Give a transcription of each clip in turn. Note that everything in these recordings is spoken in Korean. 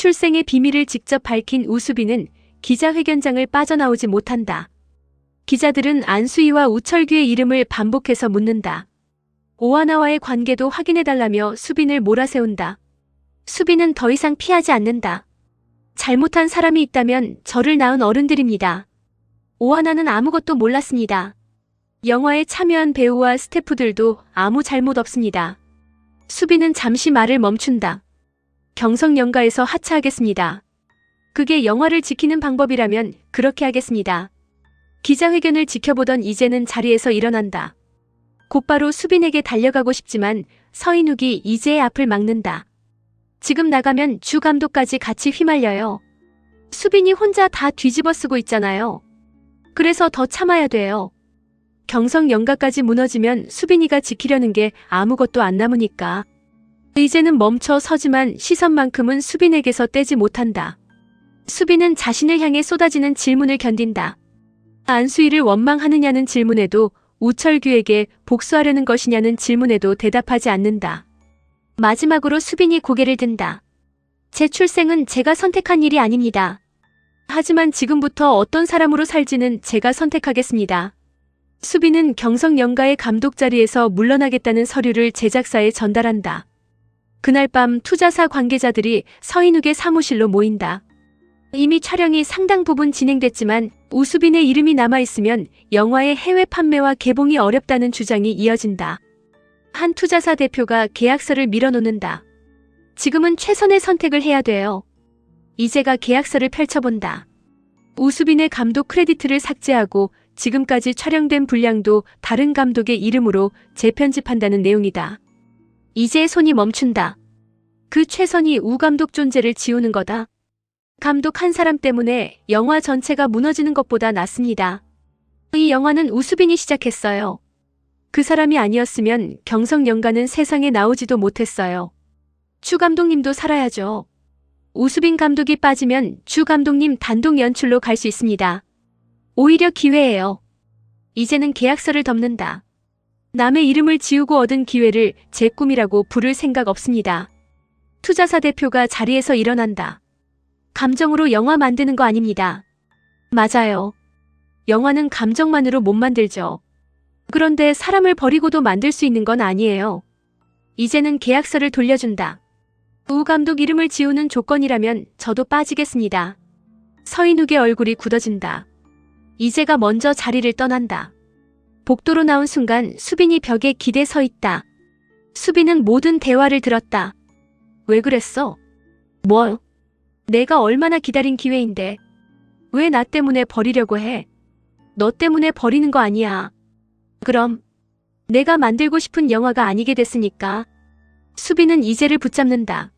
재출생의 비밀을 직접 밝힌 우수빈은 기자회견장을 빠져나오지 못한다. 기자들은 안수희와 우철규의 이름을 반복해서 묻는다. 오하나와의 관계도 확인해달라며 수빈을 몰아세운다. 수빈은 더 이상 피하지 않는다. 잘못한 사람이 있다면 저를 낳은 어른들입니다. 오하나는 아무것도 몰랐습니다. 영화에 참여한 배우와 스태프들도 아무 잘못 없습니다. 수빈은 잠시 말을 멈춘다. 경성연가에서 하차하겠습니다. 그게 영화를 지키는 방법이라면 그렇게 하겠습니다. 기자회견을 지켜보던 이재는 자리에서 일어난다. 곧바로 수빈에게 달려가고 싶지만 서인욱이 이재의 앞을 막는다. 지금 나가면 주 감독까지 같이 휘말려요. 수빈이 혼자 다 뒤집어 쓰고 있잖아요. 그래서 더 참아야 돼요. 경성연가까지 무너지면 수빈이가 지키려는 게 아무것도 안 남으니까. 이제는 멈춰 서지만 시선만큼은 수빈에게서 떼지 못한다. 수빈은 자신을 향해 쏟아지는 질문을 견딘다. 안수희를 원망하느냐는 질문에도, 우철규에게 복수하려는 것이냐는 질문에도 대답하지 않는다. 마지막으로 수빈이 고개를 든다. 제 출생은 제가 선택한 일이 아닙니다. 하지만 지금부터 어떤 사람으로 살지는 제가 선택하겠습니다. 수빈은 경성연가의 감독 자리에서 물러나겠다는 서류를 제작사에 전달한다. 그날 밤 투자사 관계자들이 서인욱의 사무실로 모인다. 이미 촬영이 상당 부분 진행됐지만 우수빈의 이름이 남아있으면 영화의 해외 판매와 개봉이 어렵다는 주장이 이어진다. 한 투자사 대표가 계약서를 밀어놓는다. 지금은 최선의 선택을 해야 돼요. 이재가 계약서를 펼쳐본다. 우수빈의 감독 크레디트를 삭제하고 지금까지 촬영된 분량도 다른 감독의 이름으로 재편집한다는 내용이다. 이재의 손이 멈춘다. 그 최선이 우 감독 존재를 지우는 거다. 감독 한 사람 때문에 영화 전체가 무너지는 것보다 낫습니다. 이 영화는 우수빈이 시작했어요. 그 사람이 아니었으면 경성연가는 세상에 나오지도 못했어요. 주 감독님도 살아야죠. 우수빈 감독이 빠지면 주 감독님 단독 연출로 갈 수 있습니다. 오히려 기회예요. 이제는 계약서를 덮는다. 남의 이름을 지우고 얻은 기회를 제 꿈이라고 부를 생각 없습니다. 투자사 대표가 자리에서 일어난다. 감정으로 영화 만드는 거 아닙니다. 맞아요. 영화는 감정만으로 못 만들죠. 그런데 사람을 버리고도 만들 수 있는 건 아니에요. 이제는 계약서를 돌려준다. 우 감독 이름을 지우는 조건이라면 저도 빠지겠습니다. 서인욱의 얼굴이 굳어진다. 이재가 먼저 자리를 떠난다. 복도로 나온 순간 수빈이 벽에 기대 서 있다. 수빈은 모든 대화를 들었다. 왜 그랬어? 뭐? 내가 얼마나 기다린 기회인데. 왜 나 때문에 버리려고 해? 너 때문에 버리는 거 아니야. 그럼 내가 만들고 싶은 영화가 아니게 됐으니까. 수빈은 이재를 붙잡는다.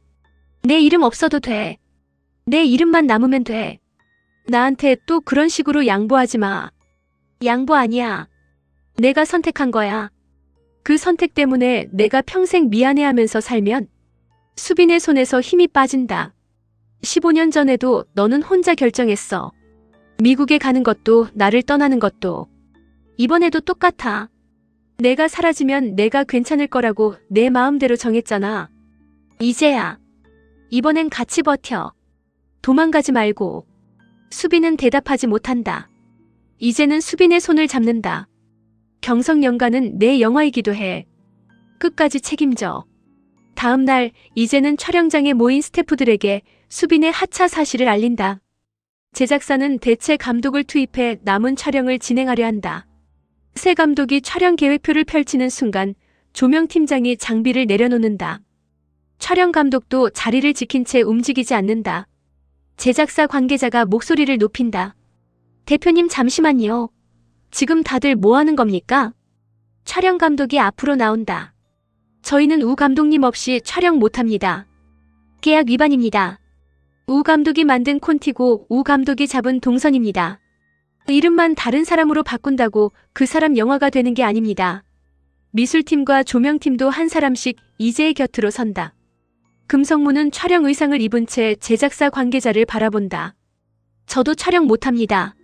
내 이름 없어도 돼. 내 이름만 남으면 돼. 나한테 또 그런 식으로 양보하지 마. 양보 아니야. 내가 선택한 거야. 그 선택 때문에 내가 평생 미안해하면서 살면 수빈의 손에서 힘이 빠진다. 15년 전에도 너는 혼자 결정했어. 미국에 가는 것도 나를 떠나는 것도. 이번에도 똑같아. 내가 사라지면 내가 괜찮을 거라고 내 마음대로 정했잖아. 이제야. 이번엔 같이 버텨. 도망가지 말고. 수빈은 대답하지 못한다. 이제는 수빈의 손을 잡는다. 경성연가는 내 영화이기도 해. 끝까지 책임져. 다음 날 이제는 촬영장에 모인 스태프들에게 수빈의 하차 사실을 알린다. 제작사는 대체 감독을 투입해 남은 촬영을 진행하려 한다. 새 감독이 촬영 계획표를 펼치는 순간 조명팀장이 장비를 내려놓는다. 촬영 감독도 자리를 지킨 채 움직이지 않는다. 제작사 관계자가 목소리를 높인다. 대표님 잠시만요. 지금 다들 뭐 하는 겁니까? 촬영 감독이 앞으로 나온다. 저희는 우 감독님 없이 촬영 못합니다. 계약 위반입니다. 우 감독이 만든 콘티고 우 감독이 잡은 동선입니다. 이름만 다른 사람으로 바꾼다고 그 사람 영화가 되는 게 아닙니다. 미술팀과 조명팀도 한 사람씩 이재의 곁으로 선다. 금성무는 촬영 의상을 입은 채 제작사 관계자를 바라본다. 저도 촬영 못합니다.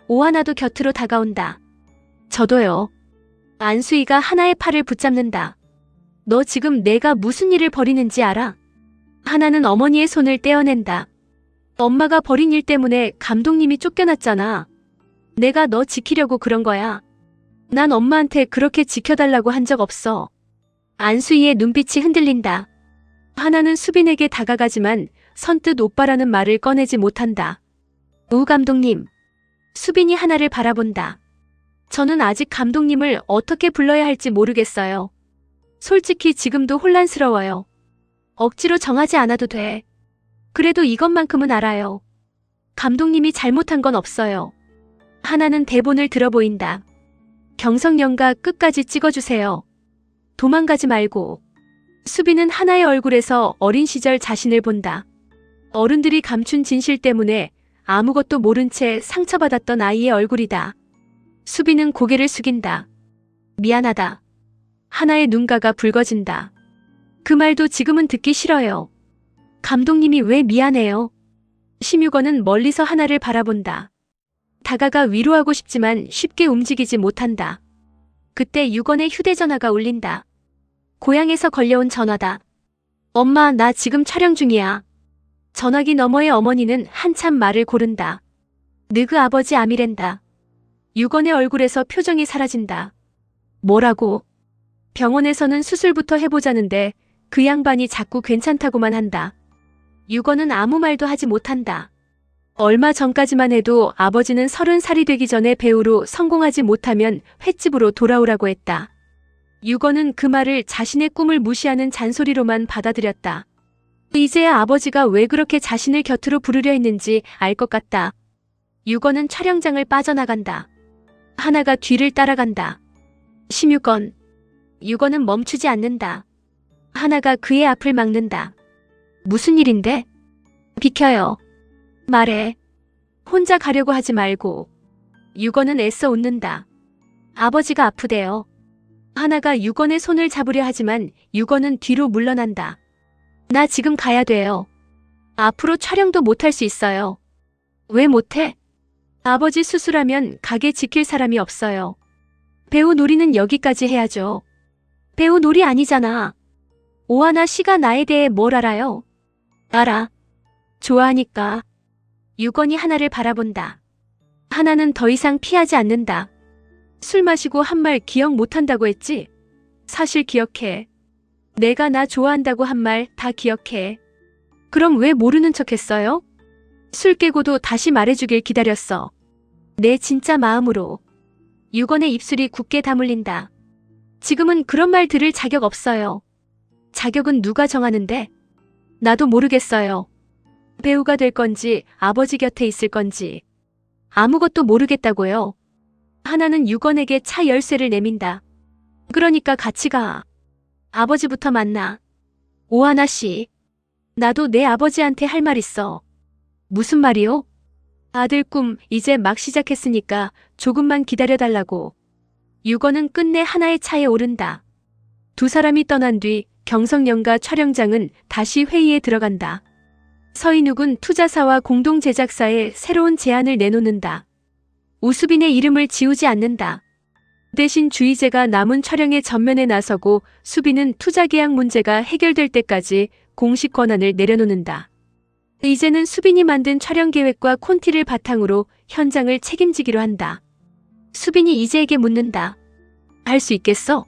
오하나도 곁으로 다가온다. 저도요. 안수희가 하나의 팔을 붙잡는다. 너 지금 내가 무슨 일을 벌이는지 알아? 하나는 어머니의 손을 떼어낸다. 엄마가 벌인 일 때문에 감독님이 쫓겨났잖아. 내가 너 지키려고 그런 거야. 난 엄마한테 그렇게 지켜달라고 한 적 없어. 안수희의 눈빛이 흔들린다. 하나는 수빈에게 다가가지만 선뜻 오빠라는 말을 꺼내지 못한다. 우 감독님. 수빈이 하나를 바라본다. 저는 아직 감독님을 어떻게 불러야 할지 모르겠어요. 솔직히 지금도 혼란스러워요. 억지로 정하지 않아도 돼. 그래도 이것만큼은 알아요. 감독님이 잘못한 건 없어요. 하나는 대본을 들어 보인다. 경성연가 끝까지 찍어주세요. 도망가지 말고. 수빈은 하나의 얼굴에서 어린 시절 자신을 본다. 어른들이 감춘 진실 때문에 아무것도 모른 채 상처받았던 아이의 얼굴이다. 수빈은 고개를 숙인다. 미안하다. 하나의 눈가가 붉어진다. 그 말도 지금은 듣기 싫어요. 감독님이 왜 미안해요? 심유건은 멀리서 하나를 바라본다. 다가가 위로하고 싶지만 쉽게 움직이지 못한다. 그때 유건의 휴대전화가 울린다. 고향에서 걸려온 전화다. 엄마, 나 지금 촬영 중이야. 전화기 너머의 어머니는 한참 말을 고른다. 느그 아버지 암이랜다. 유건의 얼굴에서 표정이 사라진다. 뭐라고? 병원에서는 수술부터 해보자는데 그 양반이 자꾸 괜찮다고만 한다. 유건은 아무 말도 하지 못한다. 얼마 전까지만 해도 아버지는 30살이 되기 전에 배우로 성공하지 못하면 횟집으로 돌아오라고 했다. 유건은 그 말을 자신의 꿈을 무시하는 잔소리로만 받아들였다. 이제야 아버지가 왜 그렇게 자신을 곁으로 부르려 했는지 알 것 같다. 유건은 촬영장을 빠져나간다. 하나가 뒤를 따라간다. 심유건. 유건은 멈추지 않는다. 하나가 그의 앞을 막는다. 무슨 일인데? 비켜요. 말해. 혼자 가려고 하지 말고. 유건은 애써 웃는다. 아버지가 아프대요. 하나가 유건의 손을 잡으려 하지만 유건은 뒤로 물러난다. 나 지금 가야 돼요. 앞으로 촬영도 못할 수 있어요. 왜 못해? 아버지 수술하면 가게 지킬 사람이 없어요. 배우 놀이는 여기까지 해야죠. 배우 놀이 아니잖아. 오하나 씨가 나에 대해 뭘 알아요? 알아. 좋아하니까. 유건이 하나를 바라본다. 하나는 더 이상 피하지 않는다. 술 마시고 한 말 기억 못한다고 했지? 사실 기억해. 내가 나 좋아한다고 한 말 다 기억해. 그럼 왜 모르는 척 했어요? 술 깨고도 다시 말해주길 기다렸어. 내 진짜 마음으로. 유건의 입술이 굳게 다물린다. 지금은 그런 말 들을 자격 없어요. 자격은 누가 정하는데? 나도 모르겠어요. 배우가 될 건지 아버지 곁에 있을 건지. 아무것도 모르겠다고요. 하나는 유건에게 차 열쇠를 내민다. 그러니까 같이 가. 아버지부터 만나. 오하나 씨. 나도 내 아버지한테 할 말 있어. 무슨 말이요? 아들 꿈 이제 막 시작했으니까 조금만 기다려달라고. 유건은 끝내 하나의 차에 오른다. 두 사람이 떠난 뒤 경성연가 촬영장은 다시 회의에 들어간다. 서인욱은 투자사와 공동 제작사에 새로운 제안을 내놓는다. 우수빈의 이름을 지우지 않는다. 대신 주의재가 남은 촬영에 전면에 나서고 수빈은 투자계약 문제가 해결될 때까지 공식 권한을 내려놓는다. 이제는 수빈이 만든 촬영 계획과 콘티를 바탕으로 현장을 책임지기로 한다. 수빈이 이재에게 묻는다. 할 수 있겠어?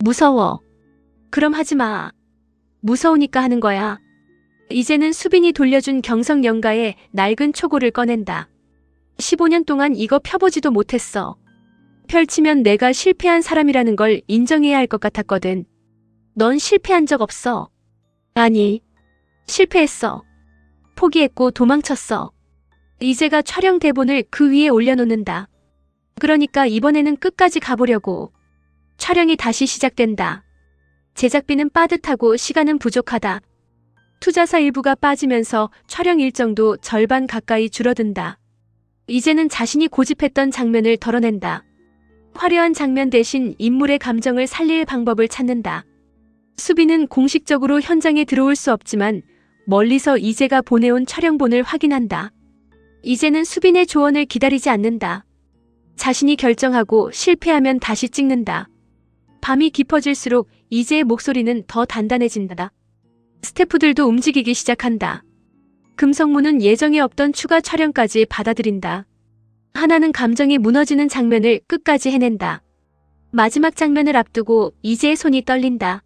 무서워. 그럼 하지 마. 무서우니까 하는 거야. 이제는 수빈이 돌려준 경성연가에 낡은 초고를 꺼낸다. 15년 동안 이거 펴보지도 못했어. 펼치면 내가 실패한 사람이라는 걸 인정해야 할 것 같았거든. 넌 실패한 적 없어. 아니, 실패했어. 포기했고 도망쳤어. 이제가 촬영 대본을 그 위에 올려놓는다. 그러니까 이번에는 끝까지 가보려고. 촬영이 다시 시작된다. 제작비는 빠듯하고 시간은 부족하다. 투자사 일부가 빠지면서 촬영 일정도 절반 가까이 줄어든다. 이제는 자신이 고집했던 장면을 덜어낸다. 화려한 장면 대신 인물의 감정을 살릴 방법을 찾는다. 수빈은 공식적으로 현장에 들어올 수 없지만 멀리서 이재가 보내온 촬영본을 확인한다. 이제는 수빈의 조언을 기다리지 않는다. 자신이 결정하고 실패하면 다시 찍는다. 밤이 깊어질수록 이재의 목소리는 더 단단해진다. 스태프들도 움직이기 시작한다. 금성무는 예정에 없던 추가 촬영까지 받아들인다. 하나는 감정이 무너지는 장면을 끝까지 해낸다. 마지막 장면을 앞두고 이제의 손이 떨린다.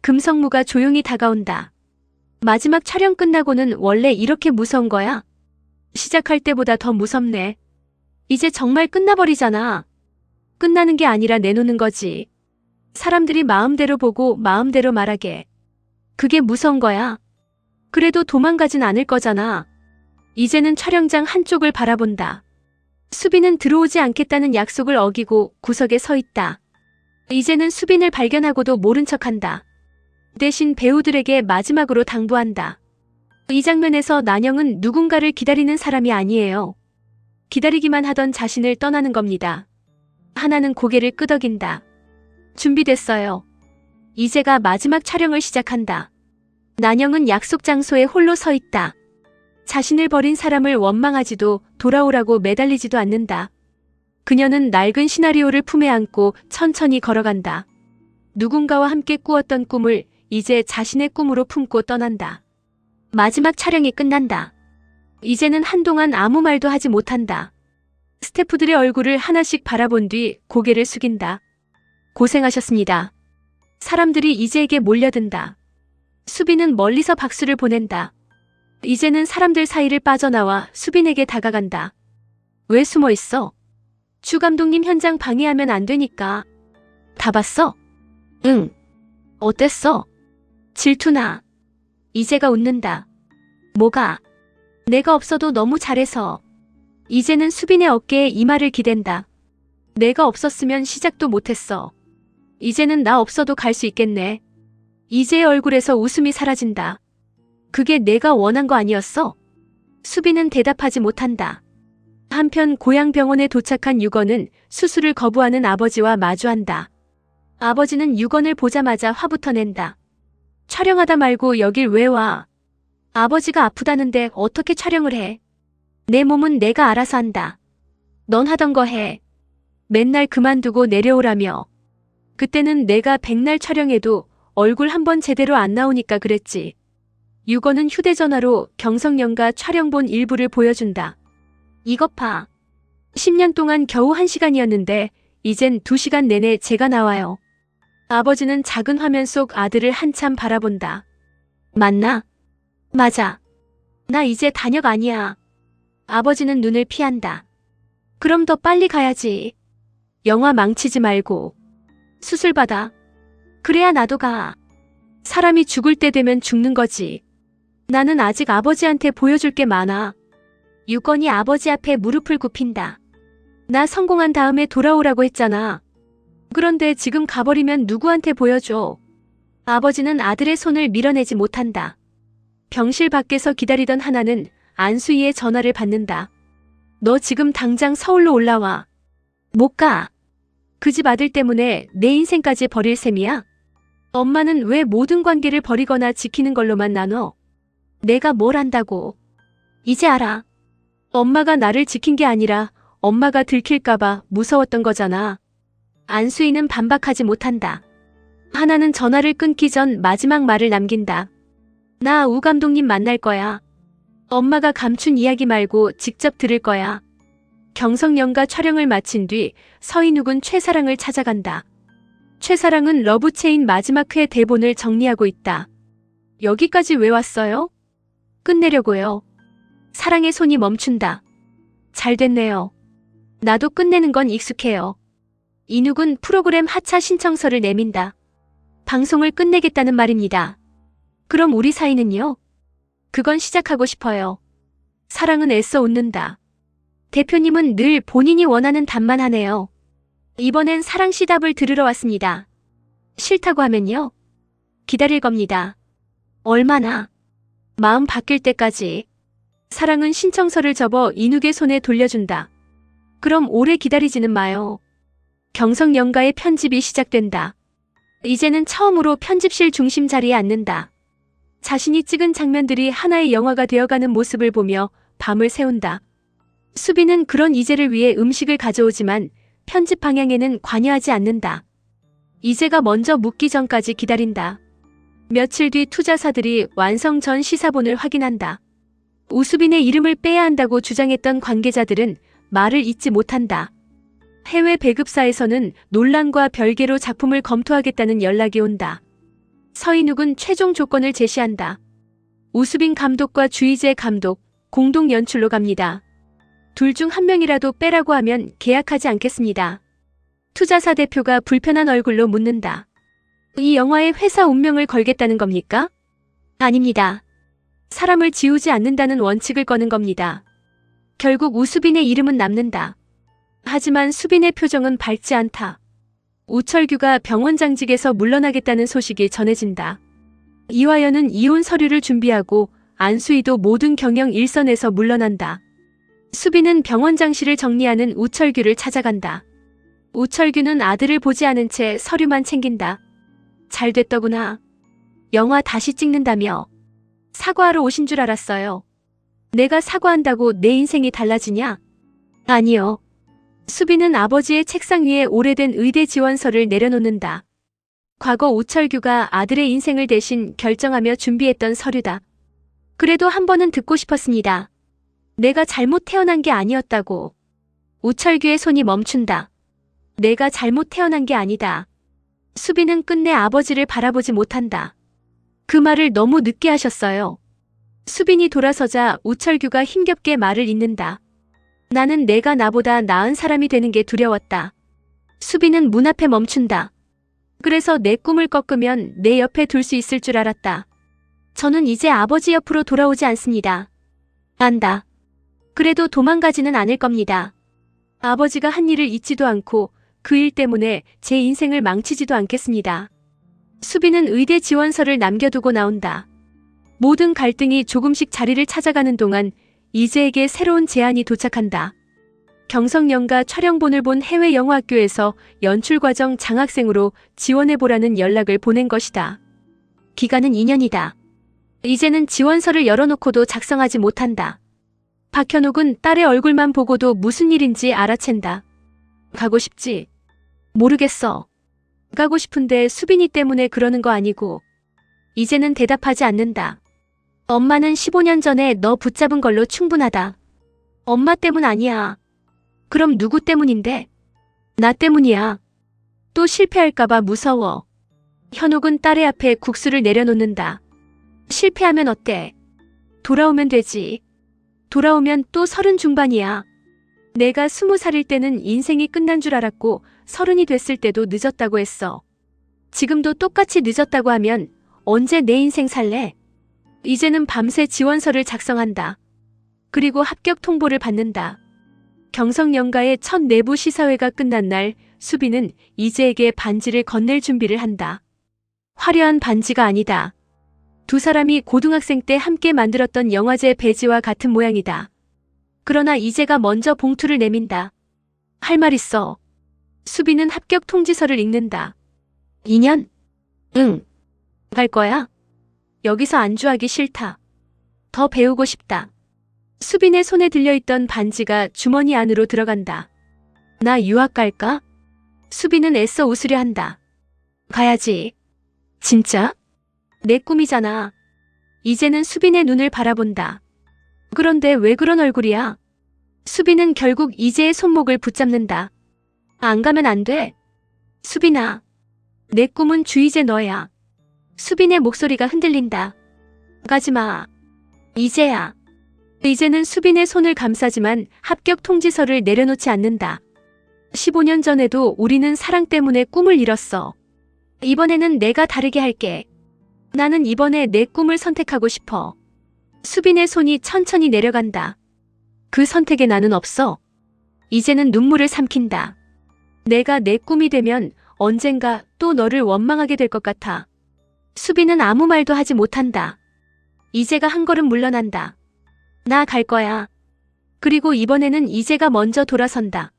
금성무가 조용히 다가온다. 마지막 촬영 끝나고는 원래 이렇게 무서운 거야? 시작할 때보다 더 무섭네. 이제 정말 끝나버리잖아. 끝나는 게 아니라 내놓는 거지. 사람들이 마음대로 보고 마음대로 말하게. 그게 무서운 거야. 그래도 도망가진 않을 거잖아. 이제는 촬영장 한쪽을 바라본다. 수빈은 들어오지 않겠다는 약속을 어기고 구석에 서 있다. 이제는 수빈을 발견하고도 모른 척한다. 대신 배우들에게 마지막으로 당부한다. 이 장면에서 난영은 누군가를 기다리는 사람이 아니에요. 기다리기만 하던 자신을 떠나는 겁니다. 하나는 고개를 끄덕인다. 준비됐어요. 이제가 마지막 촬영을 시작한다. 난영은 약속 장소에 홀로 서 있다. 자신을 버린 사람을 원망하지도 돌아오라고 매달리지도 않는다. 그녀는 낡은 시나리오를 품에 안고 천천히 걸어간다. 누군가와 함께 꾸었던 꿈을 이제 자신의 꿈으로 품고 떠난다. 마지막 촬영이 끝난다. 이제는 한동안 아무 말도 하지 못한다. 스태프들의 얼굴을 하나씩 바라본 뒤 고개를 숙인다. 고생하셨습니다. 사람들이 이제에게 몰려든다. 수빈은 멀리서 박수를 보낸다. 이제는 사람들 사이를 빠져나와 수빈에게 다가간다. 왜 숨어 있어? 주 감독님 현장 방해하면 안 되니까. 다 봤어? 응. 어땠어? 질투나. 이제가 웃는다. 뭐가? 내가 없어도 너무 잘해서. 이제는 수빈의 어깨에 이마를 기댄다. 내가 없었으면 시작도 못했어. 이제는 나 없어도 갈 수 있겠네. 이제의 얼굴에서 웃음이 사라진다. 그게 내가 원한 거 아니었어? 수빈은 대답하지 못한다. 한편 고향 병원에 도착한 유건은 수술을 거부하는 아버지와 마주한다. 아버지는 유건을 보자마자 화부터 낸다. 촬영하다 말고 여길 왜 와? 아버지가 아프다는데 어떻게 촬영을 해? 내 몸은 내가 알아서 한다. 넌 하던 거 해. 맨날 그만두고 내려오라며. 그때는 내가 백날 촬영해도 얼굴 한 번 제대로 안 나오니까 그랬지. 유건은 휴대전화로 경성연가 촬영본 일부를 보여준다. 이것 봐. 10년 동안 겨우 1시간이었는데 이젠 2시간 내내 제가 나와요. 아버지는 작은 화면 속 아들을 한참 바라본다. 맞나? 맞아. 나 이제 단역 아니야. 아버지는 눈을 피한다. 그럼 더 빨리 가야지. 영화 망치지 말고. 수술 받아. 그래야 나도 가. 사람이 죽을 때 되면 죽는 거지. 나는 아직 아버지한테 보여줄 게 많아. 유건이 아버지 앞에 무릎을 굽힌다. 나 성공한 다음에 돌아오라고 했잖아. 그런데 지금 가버리면 누구한테 보여줘. 아버지는 아들의 손을 밀어내지 못한다. 병실 밖에서 기다리던 하나는 안수희의 전화를 받는다. 너 지금 당장 서울로 올라와. 못 가. 그 집 아들 때문에 내 인생까지 버릴 셈이야? 엄마는 왜 모든 관계를 버리거나 지키는 걸로만 나눠? 내가 뭘 안다고. 이제 알아. 엄마가 나를 지킨 게 아니라 엄마가 들킬까봐 무서웠던 거잖아. 안수희는 반박하지 못한다. 하나는 전화를 끊기 전 마지막 말을 남긴다. 나 우 감독님 만날 거야. 엄마가 감춘 이야기 말고 직접 들을 거야. 경성연가 촬영을 마친 뒤 서인욱은 최사랑을 찾아간다. 최사랑은 러브체인 마지막 회 대본을 정리하고 있다. 여기까지 왜 왔어요? 끝내려고요. 사랑의 손이 멈춘다. 잘 됐네요. 나도 끝내는 건 익숙해요. 인욱은 프로그램 하차 신청서를 내민다. 방송을 끝내겠다는 말입니다. 그럼 우리 사이는요? 그건 시작하고 싶어요. 사랑은 애써 웃는다. 대표님은 늘 본인이 원하는 답만 하네요. 이번엔 사랑 씨 답을 들으러 왔습니다. 싫다고 하면요? 기다릴 겁니다. 얼마나? 마음 바뀔 때까지. 사랑은 신청서를 접어 인욱의 손에 돌려준다. 그럼 오래 기다리지는 마요. 경성연가의 편집이 시작된다. 이제는 처음으로 편집실 중심 자리에 앉는다. 자신이 찍은 장면들이 하나의 영화가 되어가는 모습을 보며 밤을 새운다. 수빈은 그런 이제를 위해 음식을 가져오지만 편집 방향에는 관여하지 않는다. 이제가 먼저 묻기 전까지 기다린다. 며칠 뒤 투자사들이 완성 전 시사본을 확인한다. 우수빈의 이름을 빼야 한다고 주장했던 관계자들은 말을 잇지 못한다. 해외 배급사에서는 논란과 별개로 작품을 검토하겠다는 연락이 온다. 서인욱은 최종 조건을 제시한다. 우수빈 감독과 주희재 감독, 공동 연출로 갑니다. 둘 중 한 명이라도 빼라고 하면 계약하지 않겠습니다. 투자사 대표가 불편한 얼굴로 묻는다. 이 영화에 회사 운명을 걸겠다는 겁니까? 아닙니다. 사람을 지우지 않는다는 원칙을 거는 겁니다. 결국 우수빈의 이름은 남는다. 하지만 수빈의 표정은 밝지 않다. 우철규가 병원장직에서 물러나겠다는 소식이 전해진다. 이화연은 이혼 서류를 준비하고 안수희도 모든 경영 일선에서 물러난다. 수빈은 병원장실을 정리하는 우철규를 찾아간다. 우철규는 아들을 보지 않은 채 서류만 챙긴다. 잘 됐더구나. 영화 다시 찍는다며. 사과하러 오신 줄 알았어요. 내가 사과한다고 내 인생이 달라지냐? 아니요. 수빈은 아버지의 책상 위에 오래된 의대 지원서를 내려놓는다. 과거 우철규가 아들의 인생을 대신 결정하며 준비했던 서류다. 그래도 한 번은 듣고 싶었습니다. 내가 잘못 태어난 게 아니었다고. 우철규의 손이 멈춘다. 내가 잘못 태어난 게 아니다. 수빈은 끝내 아버지를 바라보지 못한다. 그 말을 너무 늦게 하셨어요. 수빈이 돌아서자 우철규가 힘겹게 말을 잇는다. 나는 내가 나보다 나은 사람이 되는 게 두려웠다. 수빈은 문 앞에 멈춘다. 그래서 내 꿈을 꺾으면 내 옆에 둘 수 있을 줄 알았다. 저는 이제 아버지 옆으로 돌아오지 않습니다. 안다. 그래도 도망가지는 않을 겁니다. 아버지가 한 일을 잊지도 않고 그 일 때문에 제 인생을 망치지도 않겠습니다. 수빈은 의대 지원서를 남겨두고 나온다. 모든 갈등이 조금씩 자리를 찾아가는 동안 이재에게 새로운 제안이 도착한다. 경성연가 촬영본을 본 해외영화학교에서 연출과정 장학생으로 지원해보라는 연락을 보낸 것이다. 기간은 2년이다. 이제는 지원서를 열어놓고도 작성하지 못한다. 박현옥은 딸의 얼굴만 보고도 무슨 일인지 알아챈다. 가고 싶지? 모르겠어. 가고 싶은데 수빈이 때문에 그러는 거 아니고. 이제는 대답하지 않는다. 엄마는 15년 전에 너 붙잡은 걸로 충분하다. 엄마 때문 아니야. 그럼 누구 때문인데? 나 때문이야. 또 실패할까봐 무서워. 현옥은 딸의 앞에 국수를 내려놓는다. 실패하면 어때? 돌아오면 되지. 돌아오면 또 30 중반이야. 내가 20살일 때는 인생이 끝난 줄 알았고 30이 됐을 때도 늦었다고 했어. 지금도 똑같이 늦었다고 하면 언제 내 인생 살래? 이제는 밤새 지원서를 작성한다. 그리고 합격 통보를 받는다. 경성연가의 첫 내부 시사회가 끝난 날 수빈은 이재에게 반지를 건넬 준비를 한다. 화려한 반지가 아니다. 두 사람이 고등학생 때 함께 만들었던 영화제 배지와 같은 모양이다. 그러나 이재가 먼저 봉투를 내민다. 할 말 있어. 수빈은 합격 통지서를 읽는다. 2년? 응. 갈 거야? 여기서 안주하기 싫다. 더 배우고 싶다. 수빈의 손에 들려있던 반지가 주머니 안으로 들어간다. 나 유학 갈까? 수빈은 애써 웃으려 한다. 가야지. 진짜? 내 꿈이잖아. 이제는 수빈의 눈을 바라본다. 그런데 왜 그런 얼굴이야? 수빈은 결국 이재의 손목을 붙잡는다. 안 가면 안 돼. 수빈아. 내 꿈은 주희재 너야. 수빈의 목소리가 흔들린다. 가지마. 이재야. 이제는 수빈의 손을 감싸지만 합격 통지서를 내려놓지 않는다. 15년 전에도 우리는 사랑 때문에 꿈을 잃었어. 이번에는 내가 다르게 할게. 나는 이번에 내 꿈을 선택하고 싶어. 수빈의 손이 천천히 내려간다. 그 선택에 나는 없어. 이제는 눈물을 삼킨다. 내가 내 꿈이 되면 언젠가 또 너를 원망하게 될 것 같아. 수빈은 아무 말도 하지 못한다. 이재가 한 걸음 물러난다. 나 갈 거야. 그리고 이번에는 이재가 먼저 돌아선다.